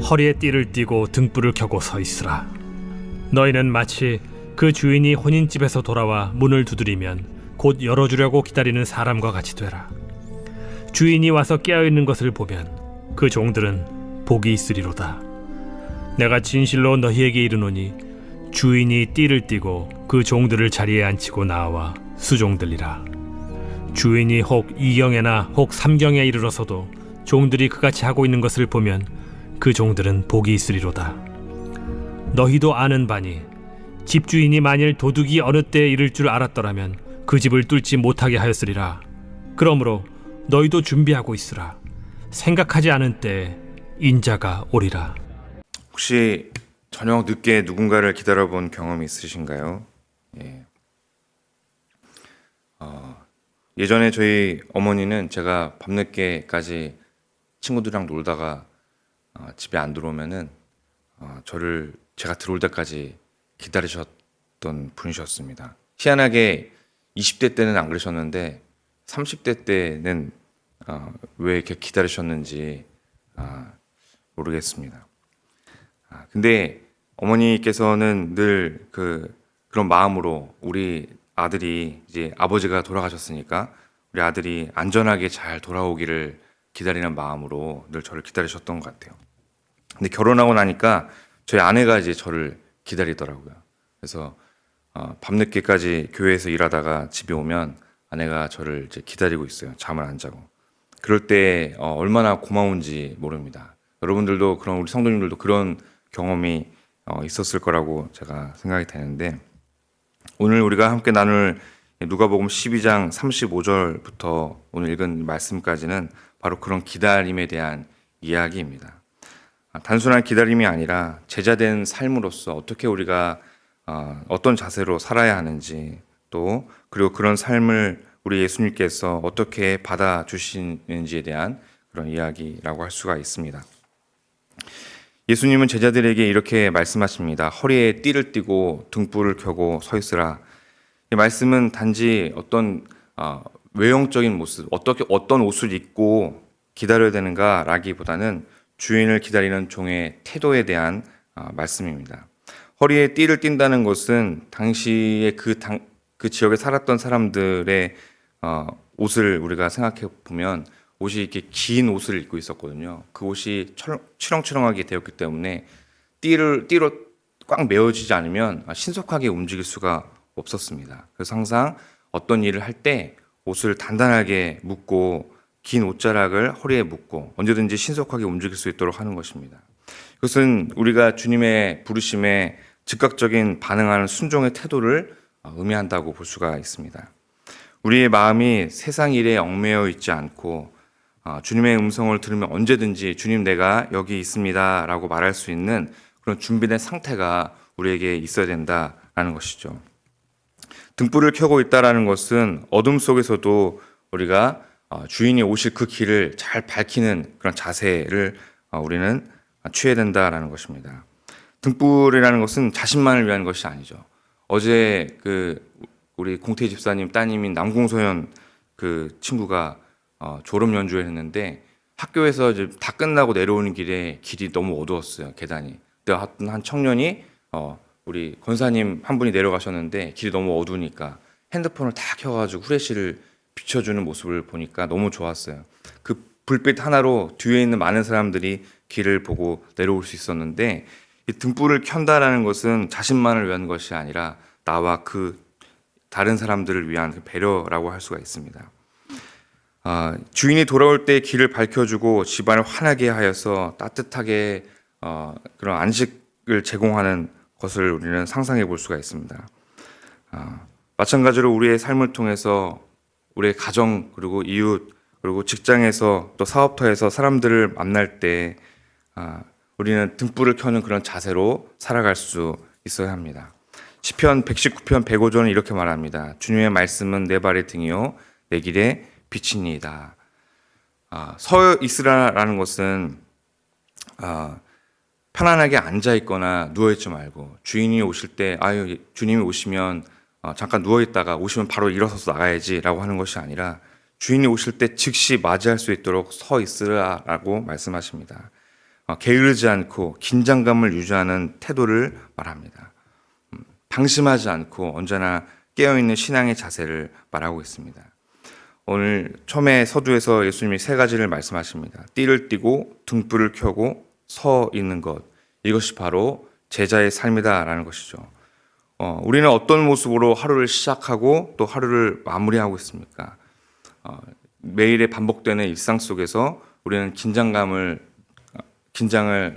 허리에 띠를 띠고 등불을 켜고 서 있으라. 너희는 마치 그 주인이 혼인집에서 돌아와 문을 두드리면 곧 열어주려고 기다리는 사람과 같이 되라. 주인이 와서 깨어있는 것을 보면 그 종들은 복이 있으리로다. 내가 진실로 너희에게 이르노니 주인이 띠를 띠고 그 종들을 자리에 앉히고 나와 수종들리라. 주인이 혹 2경에나 혹 3경에 이르러서도 종들이 그같이 하고 있는 것을 보면 그 종들은 복이 있으리로다. 너희도 아는 바니 집주인이 만일 도둑이 어느 때에 이를 줄 알았더라면 그 집을 뚫지 못하게 하였으리라. 그러므로 너희도 준비하고 있으라. 생각하지 않은 때에 인자가 오리라. 혹시 저녁 늦게 누군가를 기다려본 경험이 있으신가요? 예전에 저희 어머니는 제가 밤늦게까지 친구들이랑 놀다가 집에 안 들어오면은 저를 제가 들어올 때까지 기다리셨던 분이셨습니다. 희한하게 20대 때는 안 그러셨는데 30대 때는 왜 이렇게 기다리셨는지 모르겠습니다. 근데 어머니께서는 늘 그런 마음으로 우리 아들이 이제 아버지가 돌아가셨으니까 우리 아들이 안전하게 잘 돌아오기를 기다리는 마음으로 늘 저를 기다리셨던 것 같아요. 근데 결혼하고 나니까 저희 아내가 이제 저를 기다리더라고요. 그래서 밤늦게까지 교회에서 일하다가 집에 오면 아내가 저를 이제 기다리고 있어요. 잠을 안 자고. 그럴 때 얼마나 고마운지 모릅니다. 여러분들도 그런 우리 성도님들도 그런 경험이 있었을 거라고 제가 생각이 되는데, 오늘 우리가 함께 나눌 누가복음 12장 35절부터 오늘 읽은 말씀까지는 바로 그런 기다림에 대한 이야기입니다. 단순한 기다림이 아니라 제자된 삶으로서 어떻게 우리가 어떤 자세로 살아야 하는지, 또 그리고 그런 삶을 우리 예수님께서 어떻게 받아주시는지에 대한 그런 이야기라고 할 수가 있습니다. 예수님은 제자들에게 이렇게 말씀하십니다. 허리에 띠를 띠고 등불을 켜고 서 있으라. 이 말씀은 단지 어떤 외형적인 모습, 어떤 옷을 입고 기다려야 되는가라기보다는 주인을 기다리는 종의 태도에 대한 말씀입니다. 허리에 띠를 띈다는 것은 당시에 그 지역에 살았던 사람들의 옷을 우리가 생각해 보면 옷이 이렇게 긴 옷을 입고 있었거든요. 그 옷이 치렁치렁하게 되었기 때문에 띠로 꽉 메어지지 않으면 신속하게 움직일 수가 없었습니다. 그래서 항상 어떤 일을 할 때 옷을 단단하게 묶고 긴 옷자락을 허리에 묶고 언제든지 신속하게 움직일 수 있도록 하는 것입니다. 그것은 우리가 주님의 부르심에 즉각적인 반응하는 순종의 태도를 의미한다고 볼 수가 있습니다. 우리의 마음이 세상 일에 얽매여 있지 않고 주님의 음성을 들으면 언제든지 주님 내가 여기 있습니다 라고 말할 수 있는 그런 준비된 상태가 우리에게 있어야 된다라는 것이죠. 등불을 켜고 있다라는 것은 어둠 속에서도 우리가 주인이 오실 그 길을 잘 밝히는 그런 자세를 우리는 취해야 된다라는 것입니다. 등불이라는 것은 자신만을 위한 것이 아니죠. 어제 우리 공태 집사님 따님인 남궁소연 그 친구가 졸업 연주회 했는데 학교에서 이제 다 끝나고 내려오는 길에 길이 너무 어두웠어요. 계단이. 그때 한 청년이 우리 권사님 한 분이 내려가셨는데 길이 너무 어두우니까 핸드폰을 다 켜가지고 후레쉬를 비춰주는 모습을 보니까 너무 좋았어요. 그 불빛 하나로 뒤에 있는 많은 사람들이 길을 보고 내려올 수 있었는데, 이 등불을 켠다라는 것은 자신만을 위한 것이 아니라 나와 그 다른 사람들을 위한 그 배려라고 할 수가 있습니다. 주인이 돌아올 때 길을 밝혀주고 집안을 환하게 하여서 따뜻하게 그런 안식을 제공하는 것을 우리는 상상해 볼 수가 있습니다. 마찬가지로 우리의 삶을 통해서 우리의 가정, 그리고 이웃, 그리고 직장에서 또 사업터에서 사람들을 만날 때 우리는 등불을 켜는 그런 자세로 살아갈 수 있어야 합니다. 시편 119편 105절은 이렇게 말합니다. 주님의 말씀은 내 발의 등이요 내 길에 빛이니이다. 서 있으라라는 것은 편안하게 앉아 있거나 누워 있지 말고, 주인이 오실 때 주님이 오시면 잠깐 누워 있다가 오시면 바로 일어서서 나가야지라고 하는 것이 아니라 주인이 오실 때 즉시 맞이할 수 있도록 서 있으라라고 말씀하십니다. 게으르지 않고 긴장감을 유지하는 태도를 말합니다. 방심하지 않고 언제나 깨어있는 신앙의 자세를 말하고 있습니다. 오늘 처음에 서두에서 예수님이 세 가지를 말씀하십니다. 띠를 띠고 등불을 켜고 서 있는 것, 이것이 바로 제자의 삶이다라는 것이죠. 우리는 어떤 모습으로 하루를 시작하고 또 하루를 마무리하고 있습니까? 매일의 반복되는 일상 속에서 우리는 긴장을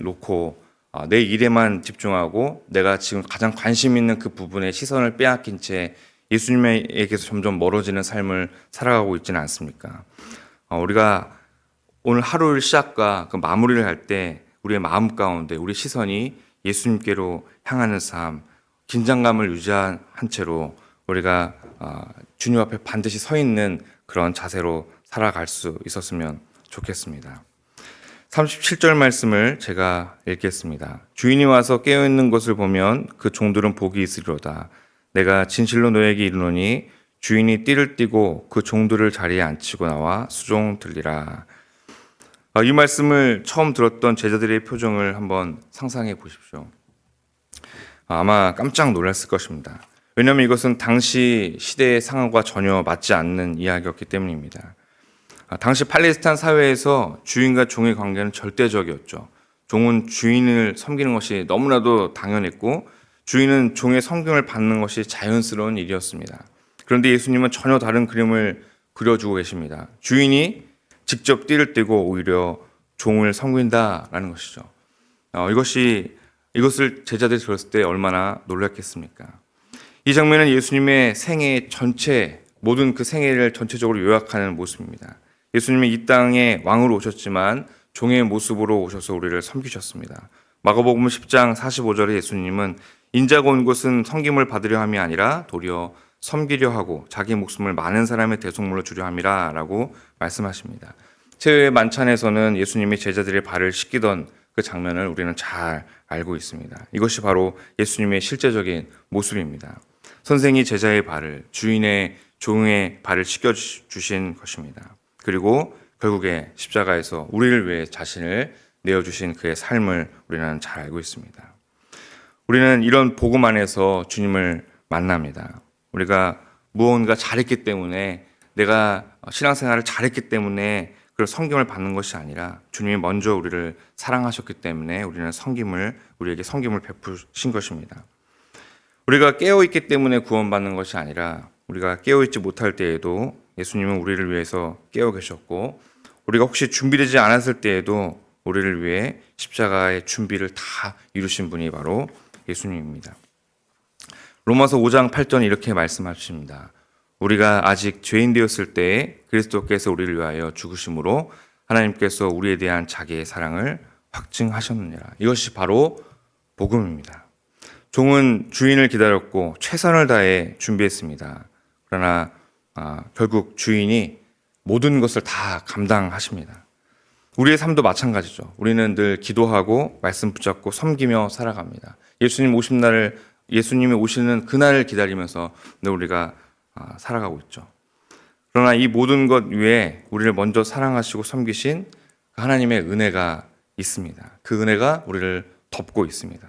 놓고 내 일에만 집중하고 내가 지금 가장 관심 있는 그 부분에 시선을 빼앗긴 채 예수님에게서 점점 멀어지는 삶을 살아가고 있지는 않습니까? 우리가 오늘 하루를 시작과 그 마무리를 할 때 우리의 마음 가운데 우리 시선이 예수님께로 향하는 삶, 긴장감을 유지한 채로 우리가 주님 앞에 반드시 서 있는 그런 자세로 살아갈 수 있었으면 좋겠습니다. 37절 말씀을 제가 읽겠습니다. 주인이 와서 깨어있는 것을 보면 그 종들은 복이 있으리로다. 내가 진실로 너에게 이르노니 주인이 띠를 띠고 그 종들을 자리에 앉히고 나와 수종 들리라. 이 말씀을 처음 들었던 제자들의 표정을 한번 상상해 보십시오. 아마 깜짝 놀랐을 것입니다. 왜냐하면 이것은 당시 시대의 상황과 전혀 맞지 않는 이야기였기 때문입니다. 당시 팔레스타인 사회에서 주인과 종의 관계는 절대적이었죠. 종은 주인을 섬기는 것이 너무나도 당연했고 주인은 종의 섬김을 받는 것이 자연스러운 일이었습니다. 그런데 예수님은 전혀 다른 그림을 그려주고 계십니다. 주인이 직접 띠를 띠고 오히려 종을 섬긴다라는 것이죠. 이것을 제자들이 들었을 때 얼마나 놀랐겠습니까? 이 장면은 예수님의 생애 전체, 모든 그 생애를 전체적으로 요약하는 모습입니다. 예수님이 이 땅에 왕으로 오셨지만 종의 모습으로 오셔서 우리를 섬기셨습니다. 마가복음 10장 45절에 예수님은 인자가 온 것은 섬김을 받으려 함이 아니라 도리어 섬기려 하고 자기 목숨을 많은 사람의 대속물로 주려 함이라 라고 말씀하십니다. 최후의 만찬에서는 예수님이 제자들의 발을 씻기던 그 장면을 우리는 잘 알고 있습니다. 이것이 바로 예수님의 실제적인 모습입니다. 선생이 제자의 발을, 주인의 종의 발을 씻겨주신 것입니다. 그리고 결국에 십자가에서 우리를 위해 자신을 내어주신 그의 삶을 우리는 잘 알고 있습니다. 우리는 이런 복음 안에서 주님을 만납니다. 우리가 무언가 잘했기 때문에, 내가 신앙생활을 잘했기 때문에 그런 섬김을 받는 것이 아니라 주님이 먼저 우리를 사랑하셨기 때문에 우리에게 섬김을 베푸신 것입니다. 우리가 깨어있기 때문에 구원받는 것이 아니라 우리가 깨어있지 못할 때에도 예수님은 우리를 위해서 깨어 계셨고, 우리가 혹시 준비되지 않았을 때에도 우리를 위해 십자가의 준비를 다 이루신 분이 바로 예수님입니다. 로마서 5장 8절 이렇게 말씀하십니다. 우리가 아직 죄인 되었을 때에 그리스도께서 우리를 위하여 죽으심으로 하나님께서 우리에 대한 자기의 사랑을 확증하셨느니라. 이것이 바로 복음입니다. 종은 주인을 기다렸고 최선을 다해 준비했습니다. 그러나 결국 주인이 모든 것을 다 감당하십니다. 우리의 삶도 마찬가지죠. 우리는 늘 기도하고 말씀 붙잡고 섬기며 살아갑니다. 예수님이 오시는 그날을 기다리면서 늘 우리가 살아가고 있죠. 그러나 이 모든 것 위에 우리를 먼저 사랑하시고 섬기신 하나님의 은혜가 있습니다. 그 은혜가 우리를 덮고 있습니다.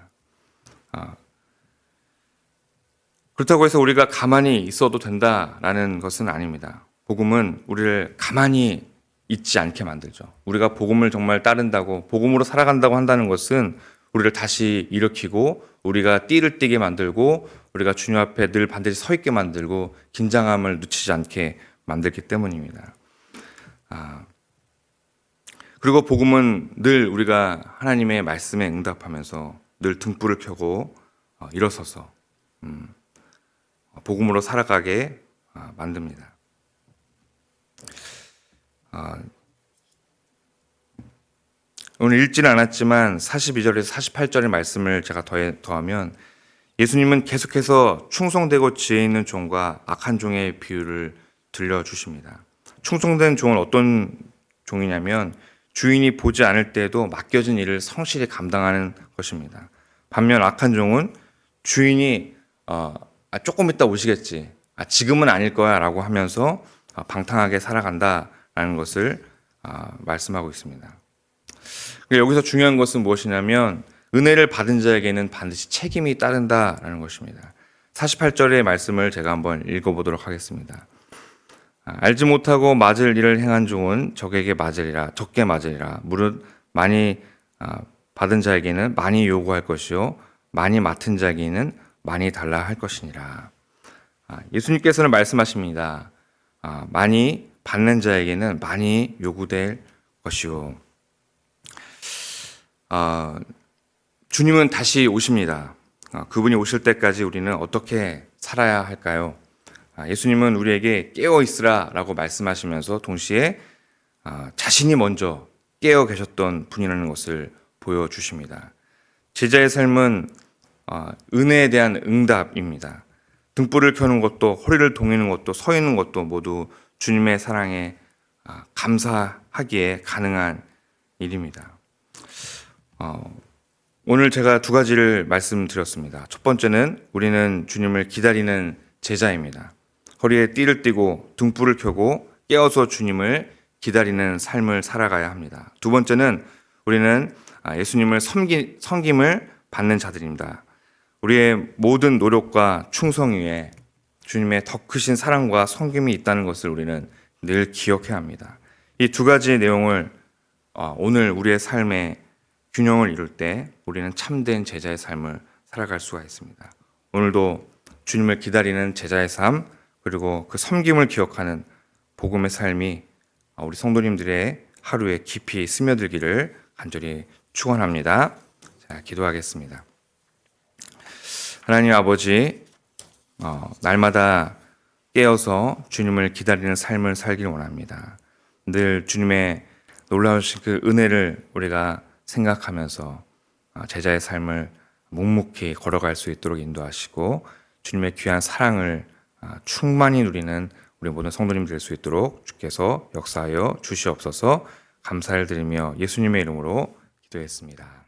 그렇다고 해서 우리가 가만히 있어도 된다라는 것은 아닙니다. 복음은 우리를 가만히 있지 않게 만들죠. 우리가 복음을 정말 따른다고, 복음으로 살아간다고 한다는 것은 우리를 다시 일으키고 우리가 띠를 띠게 만들고 우리가 주님 앞에 늘 반드시 서 있게 만들고 긴장함을 늦추지 않게 만들기 때문입니다. 그리고 복음은 늘 우리가 하나님의 말씀에 응답하면서 늘 등불을 켜고 일어서서 복음으로 살아가게 만듭니다. 오늘 읽지는 않았지만 42절에서 48절의 말씀을 제가 더하면 예수님은 계속해서 충성되고 지혜 있는 종과 악한 종의 비유를 들려주십니다. 충성된 종은 어떤 종이냐면 주인이 보지 않을 때에도 맡겨진 일을 성실히 감당하는 것입니다. 반면 악한 종은 주인이 조금 이따 오시겠지, 지금은 아닐 거야 라고 하면서 방탕하게 살아간다라는 것을 말씀하고 있습니다. 여기서 중요한 것은 무엇이냐면 은혜를 받은 자에게는 반드시 책임이 따른다라는 것입니다. 48절의 말씀을 제가 한번 읽어보도록 하겠습니다. 알지 못하고 맞을 일을 행한 종은 적에게 맞으리라, 적게 맞으리라. 무릇 많이 받은 자에게는 많이 요구할 것이요 많이 맡은 자에게는 많이 달라 할 것이니라. 예수님께서는 말씀하십니다. 많이 받는 자에게는 많이 요구될 것이요. 주님은 다시 오십니다. 그분이 오실 때까지 우리는 어떻게 살아야 할까요? 예수님은 우리에게 깨어 있으라 라고 말씀하시면서 동시에 자신이 먼저 깨어 계셨던 분이라는 것을 보여주십니다. 제자의 삶은 은혜에 대한 응답입니다. 등불을 켜는 것도, 허리를 동이는 것도, 서 있는 것도 모두 주님의 사랑에 감사하기에 가능한 일입니다. 오늘 제가 두 가지를 말씀드렸습니다. 첫 번째는 우리는 주님을 기다리는 제자입니다. 허리에 띠를 띠고 등불을 켜고 깨어서 주님을 기다리는 삶을 살아가야 합니다. 두 번째는 우리는 예수님을 섬김을 받는 자들입니다. 우리의 모든 노력과 충성 위에 주님의 더 크신 사랑과 섬김이 있다는 것을 우리는 늘 기억해야 합니다. 이 두 가지 내용을 오늘 우리의 삶에 균형을 이룰 때 우리는 참된 제자의 삶을 살아갈 수가 있습니다. 오늘도 주님을 기다리는 제자의 삶, 그리고 그 섬김을 기억하는 복음의 삶이 우리 성도님들의 하루에 깊이 스며들기를 간절히 축원합니다. 자, 기도하겠습니다. 하나님 아버지, 날마다 깨어서 주님을 기다리는 삶을 살기를 원합니다. 늘 주님의 놀라우신 그 은혜를 우리가 생각하면서 제자의 삶을 묵묵히 걸어갈 수 있도록 인도하시고 주님의 귀한 사랑을 충만히 누리는 우리 모든 성도님 될 수 있도록 주께서 역사하여 주시옵소서. 감사를 드리며 예수님의 이름으로 기도했습니다.